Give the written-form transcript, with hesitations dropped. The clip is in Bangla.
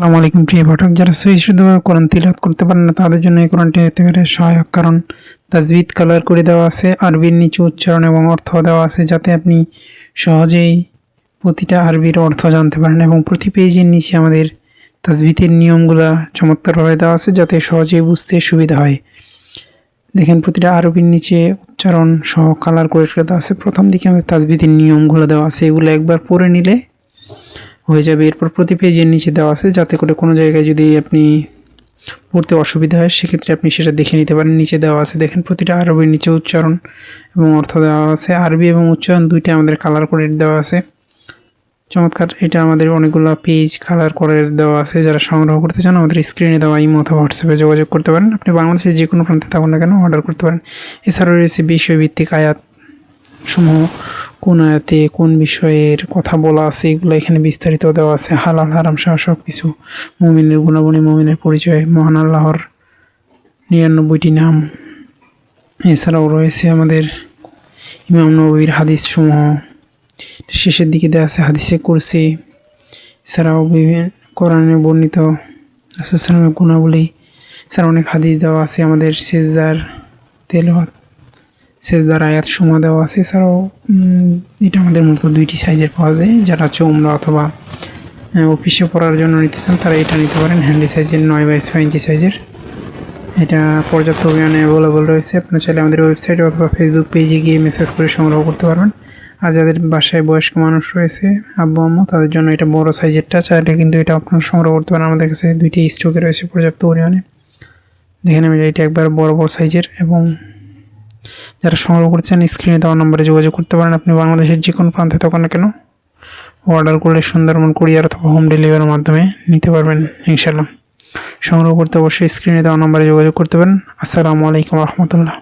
আসসালামু আলাইকুম প্রিয় পাঠক, যারা সহি শুদ্ধভাবে কোরআন তিলাওয়াত করতে পারেন না তাদের জন্য এই কোরআনটি হতে পারে সহায়ক। কারণ তাজবিদ কালার করে দেওয়া আছে, আরবির নিচে উচ্চারণ এবং অর্থ দেওয়া আছে, যাতে আপনি সহজেই প্রতিটা আরবির অর্থ জানতে পারেন। এবং প্রতি পেজের নিচে আমাদের তাজবিদের নিয়মগুলো চমৎকারভাবে দেওয়া আছে, যাতে সহজেই বুঝতে সুবিধা হয়। দেখেন, প্রতিটা আরবির নিচে উচ্চারণ সহ কালার করে দেওয়া আছে। প্রথম দিকে আমাদের তাজবিদের নিয়মগুলো দেওয়া আছে, এগুলো একবার পড়ে নিলে হয়ে যাবে। এরপর প্রতি পেজের নিচে দেওয়া আছে, যাতে করে কোনো জায়গায় যদি আপনি পড়তে অসুবিধা হয় সেক্ষেত্রে আপনি সেটা দেখে নিতে পারেন। নিচে দেওয়া আছে, দেখেন প্রতিটা আরবির নিচে উচ্চারণ এবং অর্থ দেওয়া আছে। আরবি এবং উচ্চারণ দুইটা আমাদের কালার করে দেওয়া আছে। চমৎকার, এটা আমাদের অনেকগুলো পেজ কালার করে দেওয়া আছে। যারা সংগ্রহ করতে চান আমাদের স্ক্রিনে দেওয়া ইমো অথবা হোয়াটসঅ্যাপে যোগাযোগ করতে পারেন। আপনি বাংলাদেশের যে কোনো প্রান্তে থাকুন না কেন অর্ডার করতে পারেন। এছাড়াও রয়েছে বিষয়ভিত্তিক আয়াত সমূহ, কোন আয়াতে কোন বিষয়ের কথা বলা আছে এগুলো এখানে বিস্তারিত দেওয়া আছে। হালাল হারাম সহ সব কিছু, মুমিনের গুণাবলী, মুমিনের পরিচয়, মহান আল্লাহর 99টি নাম। এছাড়াও রয়েছে আমাদের ইমাম নববীর হাদিস সমূহ, শেষের দিকে দেওয়া আছে হাদিসে কুরসি। এছাড়াও বিভিন্ন কোরআনে বর্ণিত রাসূল সাল্লাল্লাহু আলাইহি ওয়াসাল্লামের গুণাবলী। এছাড়া অনেক হাদিস দেওয়া আছে। আমাদের সিজদার তেলাওয়াত, সেজদার আয়াত সমূহ দেওয়া আছে। এছাড়াও এটা আমাদের মূলত দুইটি সাইজের পাওয়া যায়। যারা উমরা অথবা অফিসে পড়ার জন্য নিতে চান তারা এটা নিতে পারেন। হ্যান্ডি সাইজের 9/6 ইঞ্চি সাইজের, এটা পর্যাপ্ত পরিমাণে অ্যাভেলেবল রয়েছে। আপনারা চাইলে আমাদের ওয়েবসাইটে অথবা ফেসবুক পেজে গিয়ে মেসেজ করে সংগ্রহ করতে পারবেন। আর যাদের বাসায় বয়স্ক মানুষ রয়েছে, আব্বু আম্মু, তাদের জন্য এটা বড় সাইজেরটা চাইলে কিন্তু এটা আপনারা সংগ্রহ করতে পারেন। আমাদের কাছে দুইটি স্টকে রয়েছে পর্যাপ্ত পরিমাণে। দেখেন, আমি এটা একবার বড় সাইজের। এবং যারা সংগ্রহ করছেন স্ক্রিনে দেওয়া নম্বরে যোগাযোগ করতে পারেন। আপনি বাংলাদেশের যে কোনো প্রান্তে থাকুন না কেন অর্ডার করলে সুন্দরবন কুরিয়ার অথবা হোম ডেলিভারির মাধ্যমে নিতে পারবেন ইনশাআল্লাহ। সংগ্রহ করতে অবশ্যই স্ক্রিনে দেওয়া নম্বরে যোগাযোগ করতে পারেন। আসসালামু আলাইকুম রহমতুল্লাহ।